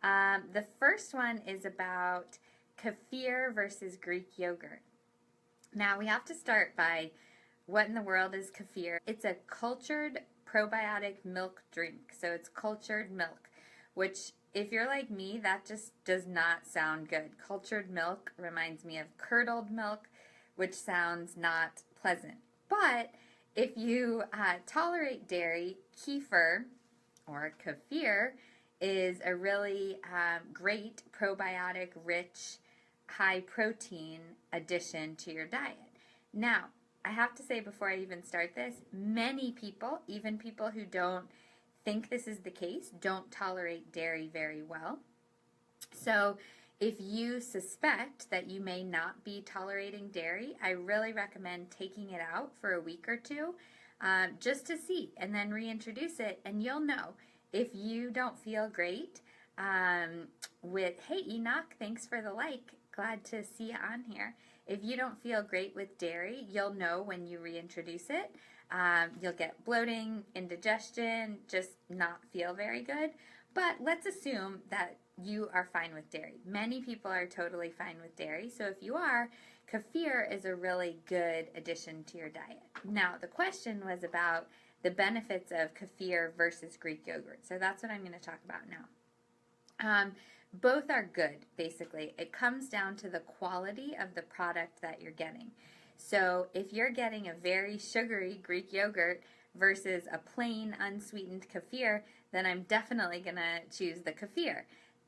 The first one is about kefir versus Greek yogurt. Now we have to start by what in the world is kefir? It's a cultured probiotic milk drink. So it's cultured milk, which if you're like me, that just does not sound good. Cultured milk reminds me of curdled milk, which sounds not pleasant. But if you tolerate dairy, kefir or kefir is a really great probiotic rich, high protein addition to your diet. Now, I have to say before I even start this, many people, even people who don't think this is the case, don't tolerate dairy very well. So if you suspect that you may not be tolerating dairy, I really recommend taking it out for a week or two just to see, and then reintroduce it, and you'll know. If you don't feel great with, hey Enoch, thanks for the like, glad to see you on here. If you don't feel great with dairy, you'll know when you reintroduce it. You'll get bloating, indigestion, just not feel very good. But let's assume that you are fine with dairy. Many people are totally fine with dairy, so if you are, kefir is a really good addition to your diet. Now, the question was about the benefits of kefir versus Greek yogurt, so that's what I'm going to talk about now. Both are good, basically. It comes down to the quality of the product that you're getting. So if you're getting a very sugary Greek yogurt versus a plain unsweetened kefir, then I'm definitely going to choose the kefir.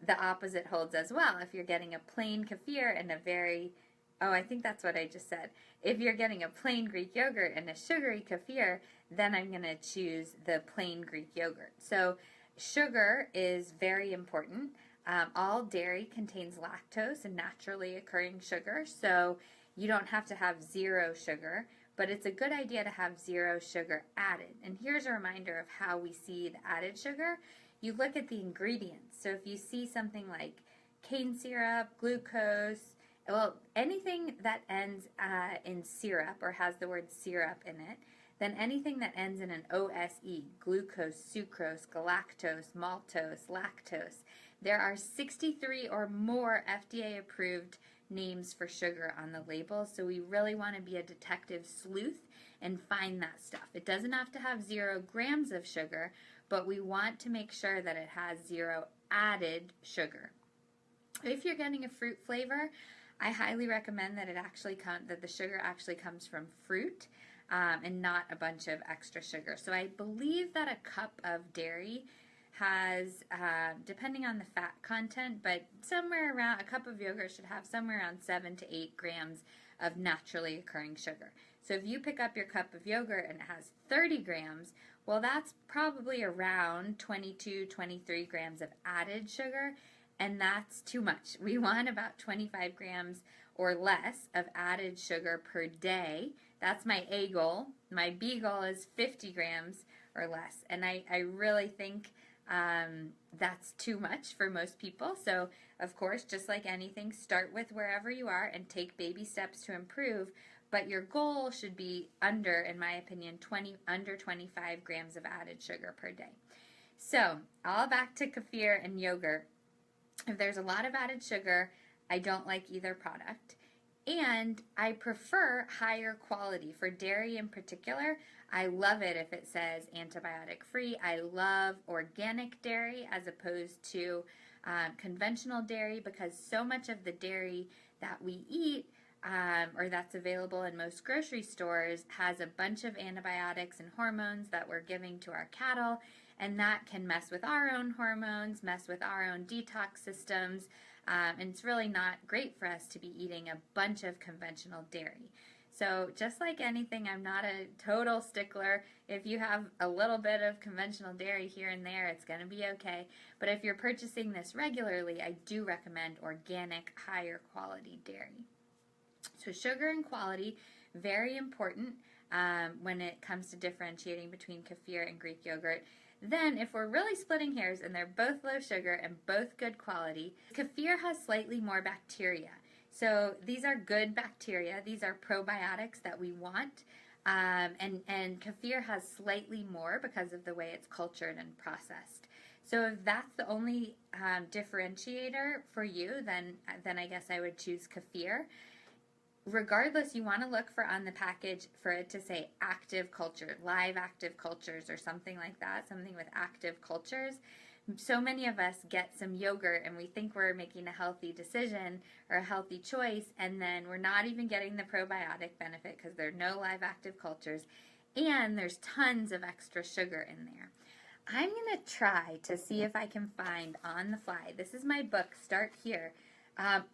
The opposite holds as well. If you're getting a plain kefir and a very, I think that's what I just said. If you're getting a plain Greek yogurt and a sugary kefir, then I'm going to choose the plain Greek yogurt. So sugar is very important. All dairy contains lactose, a naturally occurring sugar, so you don't have to have zero sugar, but it's a good idea to have zero sugar added. And here's a reminder of how we see the added sugar. You look at the ingredients. So if you see something like cane syrup, glucose, well, anything that ends in syrup or has the word syrup in it, then anything that ends in an OSE, glucose, sucrose, galactose, maltose, lactose, there are 63 or more FDA-approved names for sugar on the label, so we really want to be a detective sleuth and find that stuff. It doesn't have to have 0 grams of sugar, but we want to make sure that it has 0 added sugar. If you're getting a fruit flavor, I highly recommend that that the sugar actually comes from fruit and not a bunch of extra sugar. So I believe that a cup of dairy has, depending on the fat content, but somewhere around, a cup of yogurt should have somewhere around 7 to 8 grams of naturally occurring sugar. So if you pick up your cup of yogurt and it has 30 grams, well, that's probably around 22, 23 grams of added sugar, and that's too much. We want about 25 grams or less of added sugar per day. That's my A goal. My B goal is 50 grams or less, and I really think that's too much for most people. So, of course, just like anything, start with wherever you are and take baby steps to improve. But your goal should be under, in my opinion, under 25 grams of added sugar per day. So, all back to kefir and yogurt. If there's a lot of added sugar, I don't like either product. And I prefer higher quality. For dairy in particular, I love it if it says antibiotic free. I love organic dairy as opposed to conventional dairy, because so much of the dairy that we eat or that's available in most grocery stores has a bunch of antibiotics and hormones that we're giving to our cattle, and that can mess with our own hormones, mess with our own detox systems, and it's really not great for us to be eating a bunch of conventional dairy. So just like anything, I'm not a total stickler. If you have a little bit of conventional dairy here and there, it's going to be okay. But if you're purchasing this regularly, I do recommend organic, higher quality dairy. So sugar and quality, very important when it comes to differentiating between kefir and Greek yogurt. Then, if we're really splitting hairs and they're both low sugar and both good quality, kefir has slightly more bacteria. So these are good bacteria. These are probiotics that we want. And kefir has slightly more because of the way it's cultured and processed. So if that's the only differentiator for you, then I guess I would choose kefir. Regardless, you want to look for on the package for it to say active culture, live active cultures or something like that, something with active cultures. So many of us get some yogurt and we think we're making a healthy decision or a healthy choice, and then we're not even getting the probiotic benefit because there are no live active cultures and there's tons of extra sugar in there. I'm going to try to see if I can find on the fly. This is my book, Start Here.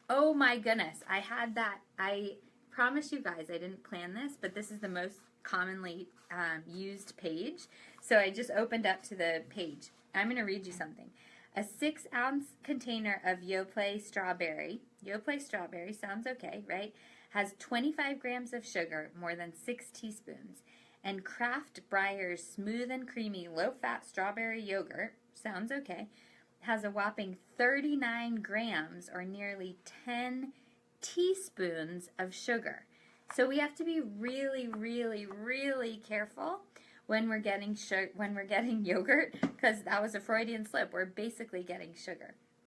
Oh my goodness, I had that. I promise you guys I didn't plan this, but this is the most commonly used page. So I just opened up to the page. I'm going to read you something. A 6-ounce container of Yoplait strawberry sounds okay, right? Has 25 grams of sugar, more than 6 teaspoons. And Kraft Breyer's smooth and creamy low-fat strawberry yogurt, sounds okay, has a whopping 39 grams or nearly 10 teaspoons of sugar. So we have to be really, really, really careful when we're getting yogurt, because that was a Freudian slip. We're basically getting sugar.